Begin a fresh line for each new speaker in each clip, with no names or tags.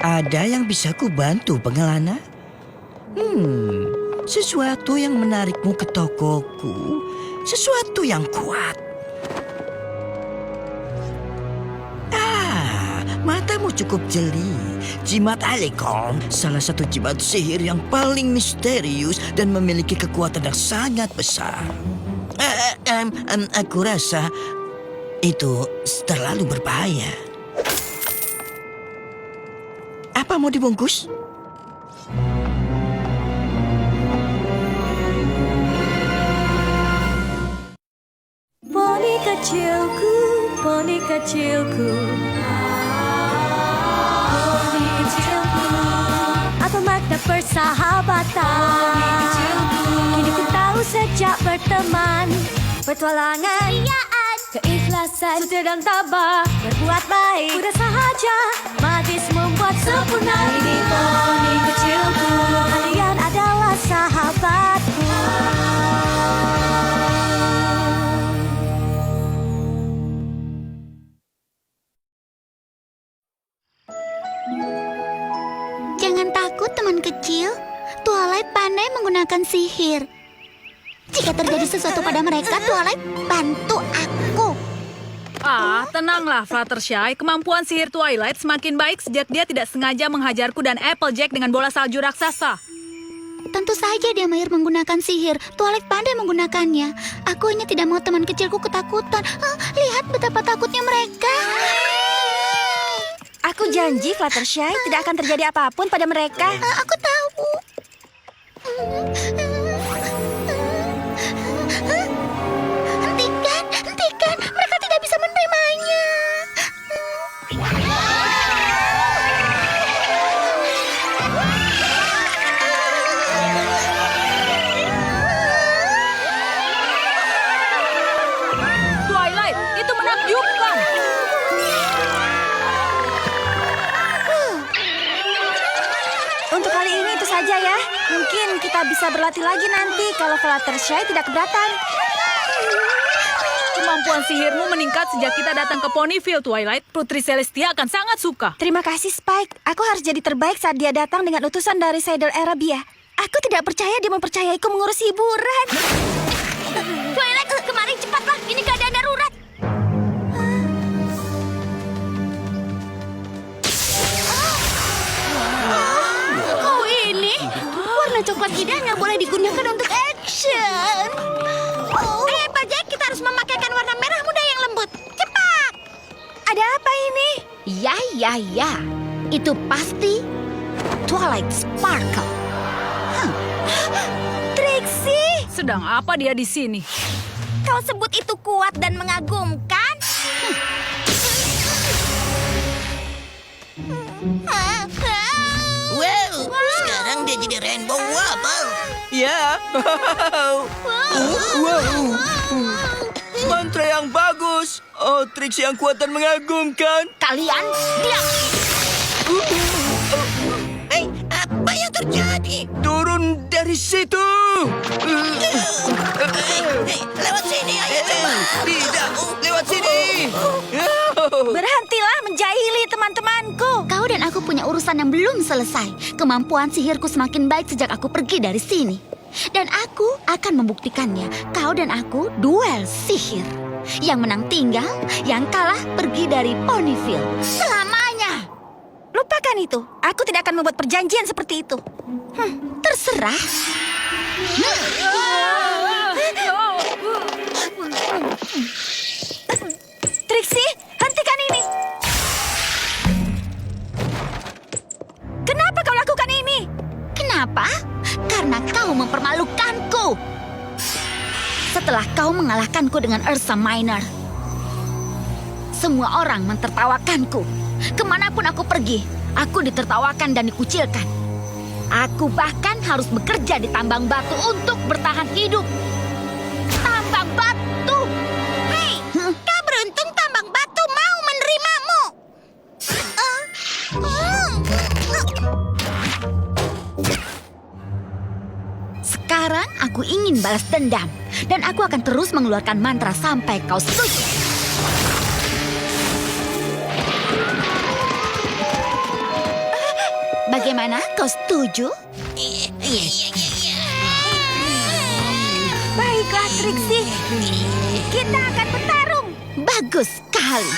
Ada yang bisa ku bantu, pengelana? Sesuatu yang menarikmu ke tokoku. Sesuatu yang kuat. Matamu cukup jeli. Jimat Alecon, salah satu jimat sihir yang paling misterius dan memiliki kekuatan yang sangat besar. Aku rasa itu terlalu berbahaya. Apa mau dibungkus?
Poni kecilku, poni kecilku. Poni kecilku, apa makna persahabatan? Poni kecilku, kini ku tahu sejak berteman. Petualangan, keriaan, keikhlasan, setia dan tabah, berbuat baik, mudah sahaja, magis membuat sempurna. Ini poni kecilku, kalian adalah sahabatku.
Jangan takut, teman kecil. Twilight pandai menggunakan sihir. Jika terjadi sesuatu pada mereka, Twilight bantu aku.
Tenanglah Fluttershy. Kemampuan sihir Twilight semakin baik sejak dia tidak sengaja menghajarku dan Applejack dengan bola salju raksasa.
Tentu saja dia mahir menggunakan sihir. Twilight pandai menggunakannya. Aku hanya tidak mau teman kecilku ketakutan. Lihat betapa takutnya mereka.
Aku janji, Fluttershy, tidak akan terjadi apapun pada mereka.
Aku tahu. Hentikan. Mereka tidak bisa menerimanya.
Twilight, itu menakjubkan.
Untuk kali ini itu saja ya. Mungkin kita bisa berlatih lagi nanti kalau Fluttershy tidak keberatan.
Kemampuan sihirmu meningkat sejak kita datang ke Ponyville, Twilight. Putri Celestia akan sangat suka.
Terima kasih, Spike. Aku harus jadi terbaik saat dia datang dengan utusan dari Saddle Arabia. Aku tidak percaya dia mempercayaiku mengurus hiburan.
Twilight, kemarin cepatlah. Ini keadaan darurat. Oh, ini warna coklat ini hanya boleh digunakan untuk action. Applejack, kita harus memakaikan warna merah muda yang lembut. Cepat.
Ada apa ini?
Ya. Itu pasti Twilight Sparkle.
Trixie,
Sedang apa dia di sini?
Kau sebut itu kuat dan mengagumkan?
Wow, sekarang dia jadi Rainbow Wobble. Ya. Wow. Mantra yang bagus. Oh, trik yang kuat dan mengagumkan.
Kalian diam.
Apa yang terjadi? Turun dari situ. Lewat sini, ayo coba. Tidak, lewat sini.
berhentilah menjahili teman-temanku.
Kau dan aku punya urusan yang belum selesai. Kemampuan sihirku semakin baik sejak aku pergi dari sini. Dan aku akan membuktikannya. Kau dan aku duel sihir. Yang menang tinggal, yang kalah pergi dari Ponyville. Selamanya.
Lupakan itu. Aku tidak akan membuat perjanjian seperti itu.
Terserah.
Trixie, hentikan ini. Kenapa kau lakukan ini?
Kenapa? Karena kau mempermalukanku. Setelah kau mengalahkanku dengan Ursa Minor, semua orang mentertawakanku. Kemanapun aku pergi, aku ditertawakan dan dikucilkan. Aku bahkan harus bekerja di tambang batu untuk bertahan hidup. Tambang batu! Hei, kau beruntung tambang batu mau menerima membalas dendam. Dan aku akan terus mengeluarkan mantra sampai kau setuju. Bagaimana? Kau setuju?
Baiklah, Trixie. Kita akan bertarung.
Bagus sekali.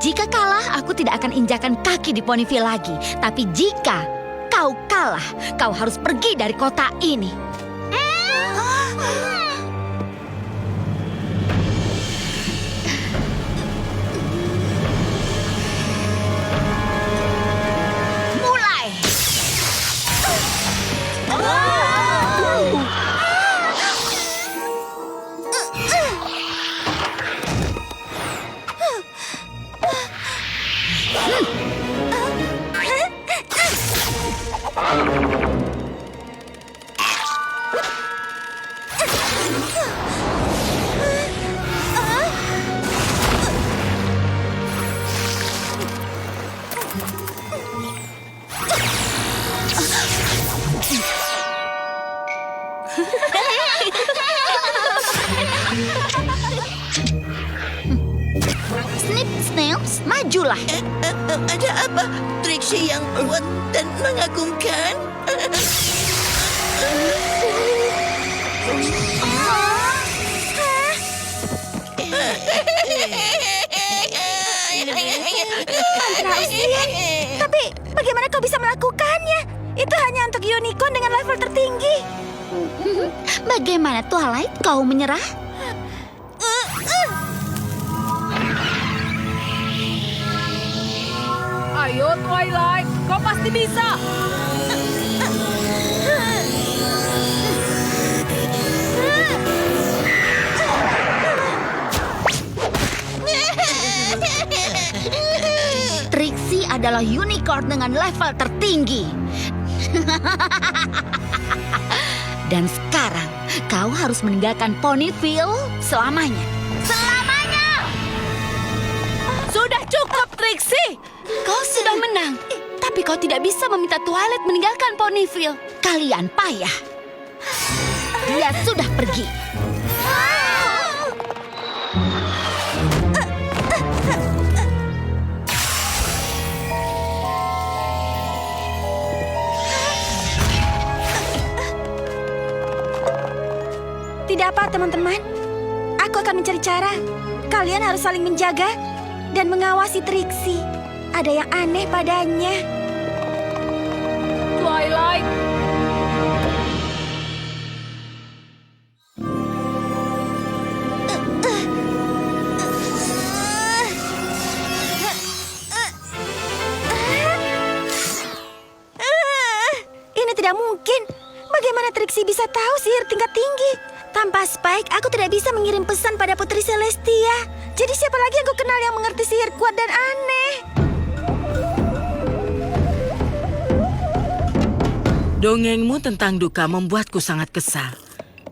Jika kalah, aku tidak akan injakan kaki di Ponyville lagi. Tapi jika kau kalah, kau harus pergi dari kota ini. Mulai. Snip, Snails, majulah.
Ada apa? Trixie yang kuat dan mengagumkan?
Mantra usia. Tapi bagaimana kau bisa melakukannya? Itu hanya untuk unicorn dengan level tertinggi.
Bagaimana, Twilight? Kau menyerah?
Ayo Twilight, kau pasti bisa.
Trixie adalah unicorn dengan level tertinggi. Dan sekarang kau harus meninggalkan Ponyville selamanya. Selamanya!
Sudah cukup, Trixie. Kau sudah menang. Tapi kau tidak bisa meminta Twilight meninggalkan Ponyville.
Kalian payah. Dia sudah pergi.
Tidak apa, teman-teman. Aku akan mencari cara. Kalian harus saling menjaga dan mengawasi Trixie. Ada yang aneh padanya.
Twilight,
Ini tidak mungkin. Bagaimana Trixie bisa tahu sihir tingkat tinggi? Tanpa Spike, aku tidak bisa mengirim pesan pada Putri Celestia. Jadi siapa lagi yang aku kenal yang mengerti sihir kuat dan aneh?
Dongengmu tentang duka membuatku sangat kesal.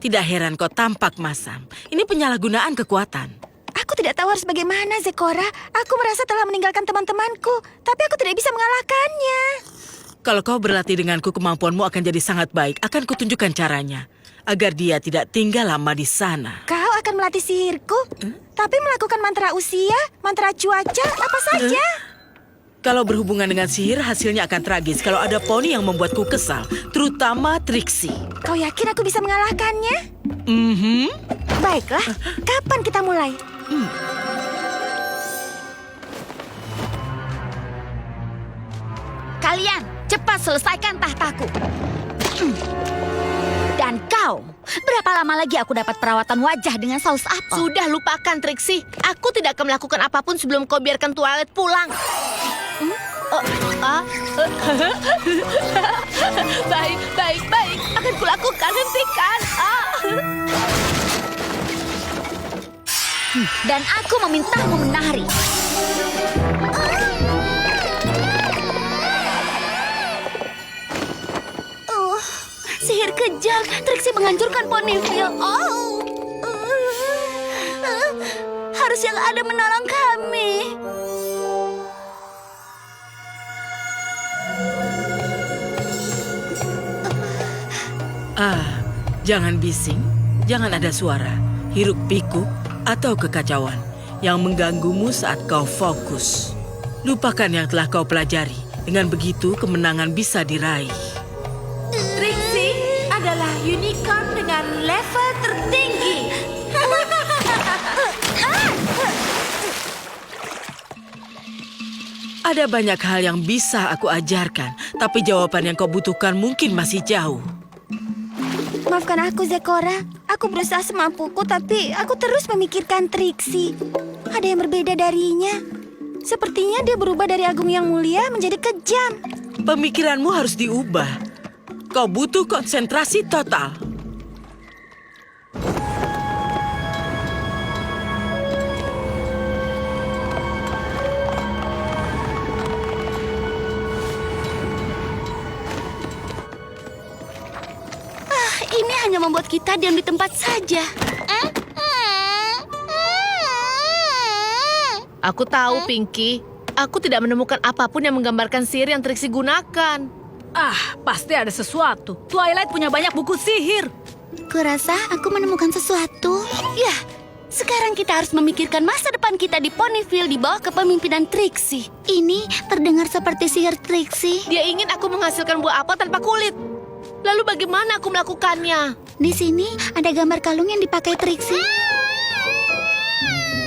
Tidak heran kau tampak masam. Ini penyalahgunaan kekuatan.
Aku tidak tahu harus bagaimana, Zekora. Aku merasa telah meninggalkan teman-temanku, tapi aku tidak bisa mengalahkannya.
Kalau kau berlatih denganku, kemampuanmu akan jadi sangat baik. Akan kutunjukkan caranya. Agar dia tidak tinggal lama di sana.
Kau akan melatih sihirku, tapi melakukan mantra usia, mantra cuaca, apa saja.
Kalau berhubungan dengan sihir, hasilnya akan tragis kalau ada poni yang membuatku kesal. Terutama Trixie.
Kau yakin aku bisa mengalahkannya? Baiklah, kapan kita mulai?
Kalian, cepat selesaikan tahtaku. Dan kau, berapa lama lagi aku dapat perawatan wajah dengan saus apel?
Sudah, lupakan, Trixie. Aku tidak akan melakukan apapun sebelum kau biarkan Twilight pulang. Baik. Akan kulakukan, hentikan.
Dan aku memintamu menari.
Sihir kejam, Trixie menghancurkan Ponyville. Harus yang ada menolong kami.
Jangan bising, jangan ada suara, hiruk pikuk atau kekacauan yang mengganggumu saat kau fokus. Lupakan yang telah kau pelajari. Dengan begitu kemenangan bisa diraih.
Trixie adalah unicorn dengan level tertinggi.
Ada banyak hal yang bisa aku ajarkan, tapi jawaban yang kau butuhkan mungkin masih jauh.
Maafkan aku, Zecora. Aku berusaha semampuku, tapi aku terus memikirkan Trixie. Ada yang berbeda darinya. Sepertinya dia berubah dari agung yang mulia menjadi kejam.
Pemikiranmu harus diubah. Kau butuh konsentrasi total.
Ini hanya membuat kita diam di tempat saja. Aku tahu, Pinky. Aku tidak menemukan apapun yang menggambarkan sihir yang Trixie gunakan.
Pasti ada sesuatu. Twilight punya banyak buku sihir.
Kurasa aku menemukan sesuatu.
Ya, sekarang kita harus memikirkan masa depan kita di Ponyville di bawah kepemimpinan Trixie.
Ini terdengar seperti sihir Trixie.
Dia ingin aku menghasilkan buah apel tanpa kulit. Lalu bagaimana aku melakukannya?
Di sini ada gambar kalung yang dipakai Trixie.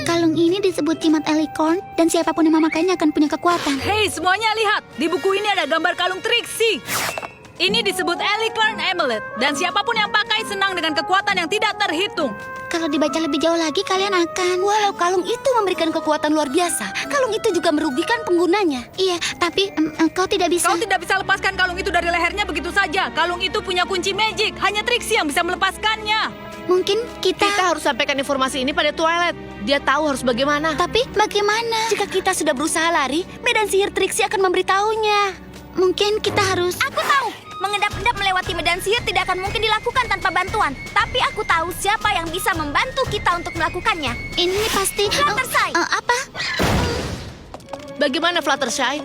Kalung ini disebut jimat Alicorn dan siapapun yang memakainya akan punya kekuatan.
Hei semuanya lihat, di buku ini ada gambar kalung Trixie. Ini disebut Alicorn Amulet dan siapapun yang pakai senang dengan kekuatan yang tidak terhitung.
Kalau dibaca lebih jauh lagi kalian akan...
Walau kalung itu memberikan kekuatan luar biasa, kalung itu juga merugikan penggunanya.
Iya, tapi kau tidak bisa...
Kau tidak bisa lepaskan kalung itu dari lehernya begitu saja. Kalung itu punya kunci magic, hanya Trixie yang bisa melepaskannya.
Mungkin
Kita harus sampaikan informasi ini pada Twilight. Dia tahu harus bagaimana.
Tapi bagaimana?
Jika kita sudah berusaha lari, medan sihir Trixie akan memberitahunya.
Mungkin kita harus...
Aku tahu, mengendap-endap melewati medan sihir tidak akan mungkin dilakukan tanpa bantuan. Tapi aku tahu siapa yang bisa membantu kita untuk melakukannya.
Ini pasti...
Fluttershy.
Apa?
Bagaimana Fluttershy?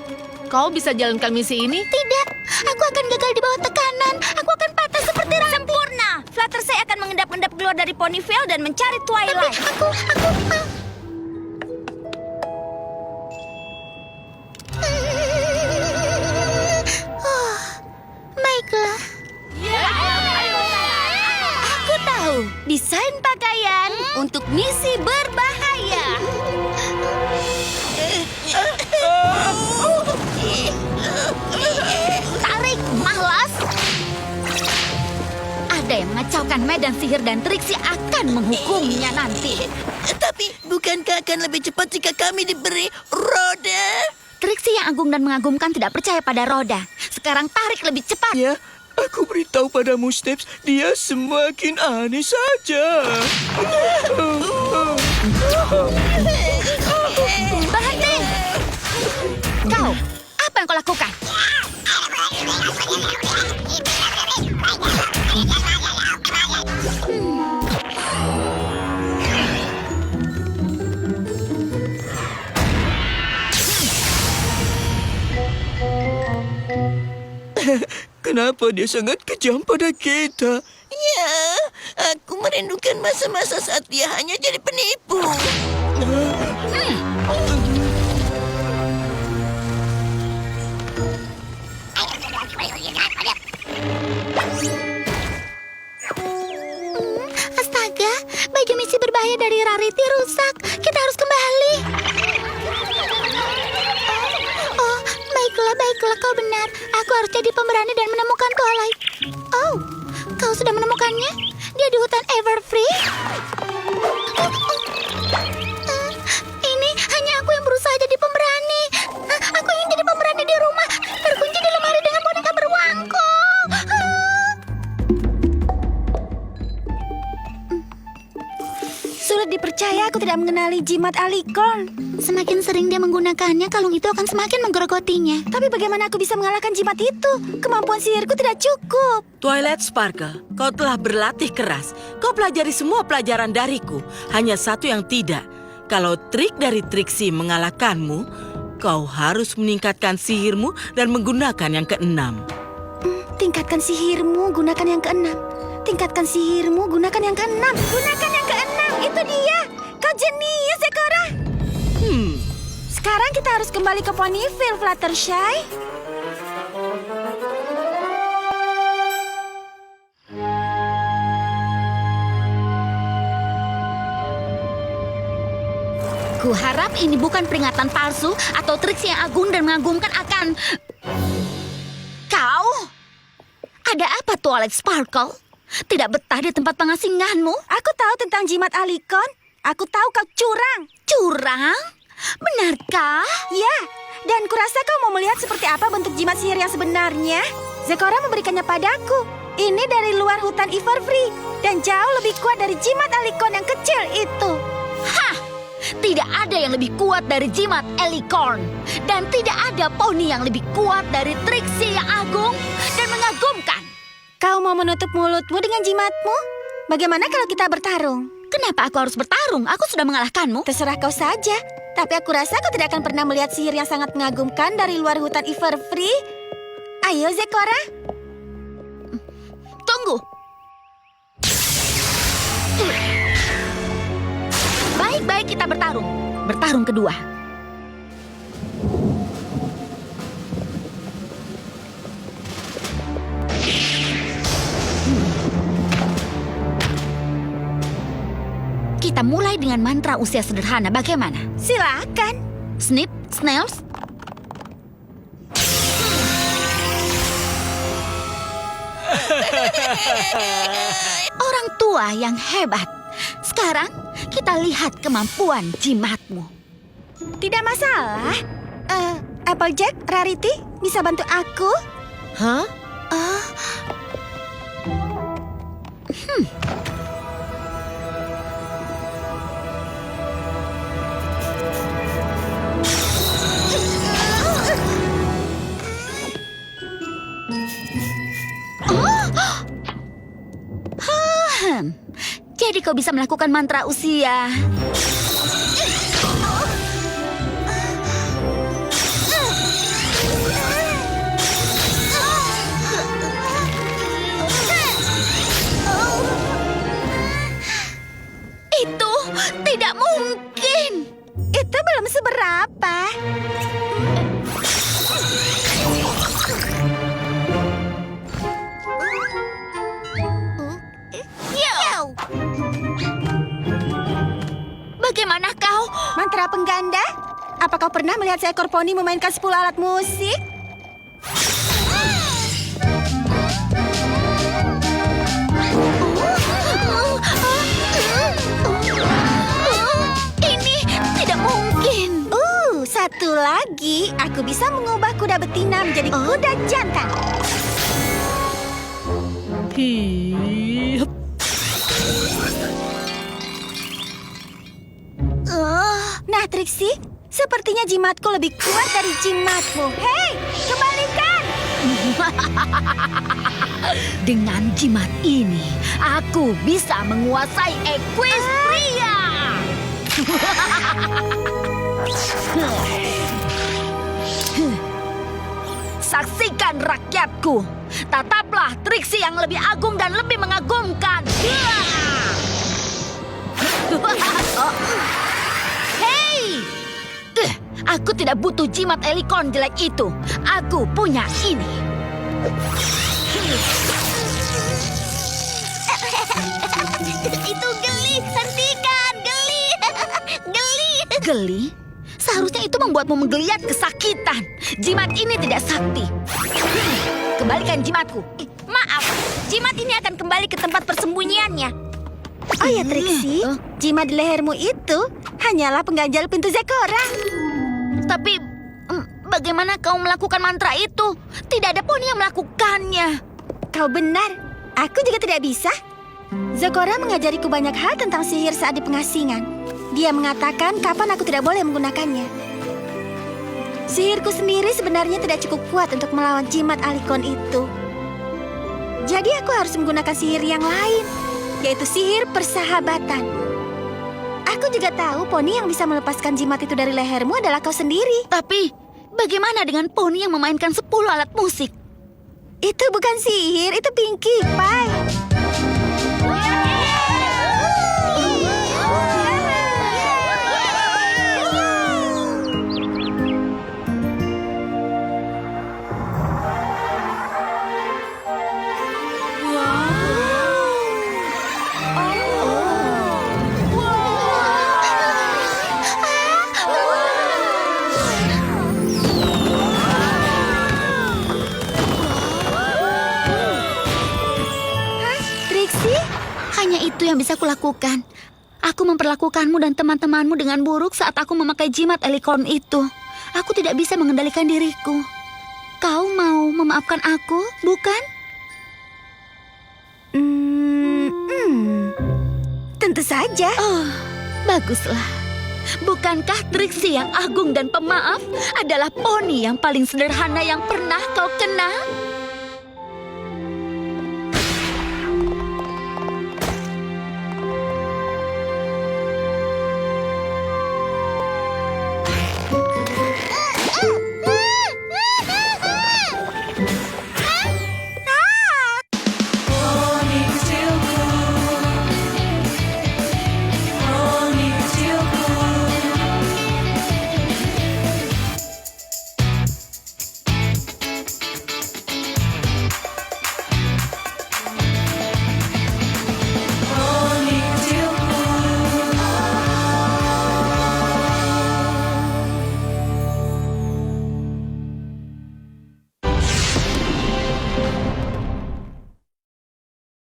Kau bisa jalankan misi ini?
Tidak, aku akan gagal di bawah tekanan. Aku akan patah seperti ranting.
Sempurna. Fluttershy akan mengendap-endap keluar dari Ponyville dan mencari Twilight.
Baiklah.
Aku tahu, desain pakaian untuk misi berbahaya.
Tarik, malas. Ada yang mengacaukan medan sihir dan Trixie akan menghukumnya nanti.
Tapi bukankah akan lebih cepat jika kami diberi roda?
Trixie yang agung dan mengagumkan tidak percaya pada roda. Sekarang tarik lebih cepat.
Ya, aku beritahu padamu, Steps, dia semakin aneh saja.
Berhenti! Kau, apa yang kau lakukan?
Kenapa dia sangat kejam pada kita? Ya, aku merindukan masa-masa saat dia hanya jadi penipu.
Astaga, baju misi berbahaya dari Rarity rusak. Kita harus kembali. Oh, baiklah, kau benar. Aku harus jadi pemberani dan menemukan Twilight. Oh, kau sudah menemukannya? Dia di hutan Everfree. Ini hanya aku yang berusaha jadi pemberani. Aku ingin jadi pemberani di rumah, terkunci di lemari dengan boneka beruangku.
Sulit dipercaya aku tidak mengenali jimat Alicorn.
Semakin sering dia menggunakannya, kalung itu akan semakin menggerogotinya.
Tapi bagaimana aku bisa mengalahkan jimat itu? Kemampuan sihirku tidak cukup.
Twilight Sparkle, kau telah berlatih keras. Kau pelajari semua pelajaran dariku. Hanya satu yang tidak. Kalau trik dari Trixie mengalahkanmu, kau harus meningkatkan sihirmu dan menggunakan yang keenam.
Tingkatkan sihirmu, gunakan yang keenam. Tingkatkan sihirmu, gunakan yang keenam. Gunakan yang keenam, itu dia. Kau jenius, Zekora. Sekarang kita harus kembali ke Ponyville, Fluttershy.
Ku harap ini bukan peringatan palsu atau trik yang agung dan mengagumkan akan... Kau? Ada apa, Twilight Sparkle? Tidak betah di tempat pengasinganmu?
Aku tahu tentang jimat Alicon. Aku tahu kau curang.
Curang? Benarkah?
Ya, dan kurasa kau mau melihat seperti apa bentuk jimat sihir yang sebenarnya. Zekora memberikannya padaku. Ini dari luar hutan Everfree dan jauh lebih kuat dari jimat Alicon yang kecil itu.
Hah! Tidak ada yang lebih kuat dari jimat Alicon. Dan tidak ada poni yang lebih kuat dari Trixie yang agung dan mengagumkan.
Kau mau menutup mulutmu dengan jimatmu? Bagaimana kalau kita bertarung?
Kenapa aku harus bertarung? Aku sudah mengalahkanmu.
Terserah kau saja. Tapi aku rasa kau tidak akan pernah melihat sihir yang sangat mengagumkan dari luar hutan Everfree. Ayo, Zekora.
Tunggu. Baik-baik, kita bertarung. Bertarung kedua. Kita mulai dengan mantra usia sederhana. Bagaimana?
Silakan.
Snip, snails. Orang tua yang hebat. Sekarang kita lihat kemampuan jimatmu.
Tidak masalah. Applejack, Rarity, bisa bantu aku?
Hah?
Jadi kau bisa melakukan mantra usia. Itu tidak mungkin.
Itu belum seberapa.
Bagaimana kau?
Mantra pengganda? Apa kau pernah melihat seekor poni memainkan 10 alat musik?
Ini tidak mungkin.
Satu lagi, aku bisa mengubah kuda betina menjadi kuda jantan.
Hip.
Nah, Trixie, sepertinya jimatku lebih kuat dari jimatmu. Hei, kembalikan!
Dengan jimat ini, aku bisa menguasai Equestria. Saksikan rakyatku. Tataplah Trixie yang lebih agung dan lebih mengagumkan. Hei! Aku tidak butuh jimat Alicon jelek itu. Aku punya ini.
Itu geli, hentikan, geli. Geli.
Geli? Seharusnya itu membuatmu menggeliat kesakitan. Jimat ini tidak sakti. Kembalikan jimatku.
Maaf, jimat ini akan kembali ke tempat persembunyiannya.
Oh ya, Trixie, jimat di lehermu itu hanyalah pengganjal pintu Zekora.
Tapi bagaimana kau melakukan mantra itu? Tidak ada poni yang melakukannya.
Kau benar, aku juga tidak bisa. Zekora mengajariku banyak hal tentang sihir saat di pengasingan. Dia mengatakan kapan aku tidak boleh menggunakannya. Sihirku sendiri sebenarnya tidak cukup kuat untuk melawan jimat Alicon itu. Jadi aku harus menggunakan sihir yang lain, yaitu sihir persahabatan. Aku juga tahu poni yang bisa melepaskan jimat itu dari lehermu adalah kau sendiri.
Tapi bagaimana dengan poni yang memainkan 10 alat musik?
Itu bukan sihir, itu Pinkie Pie.
Hanya itu yang bisa kulakukan. Aku memperlakukanmu dan teman-temanmu dengan buruk saat aku memakai jimat Elikorn itu. Aku tidak bisa mengendalikan diriku. Kau mau memaafkan aku, bukan?
Tentu saja.
Oh, baguslah. Bukankah Trixie yang agung dan pemaaf adalah poni yang paling sederhana yang pernah kau kenal?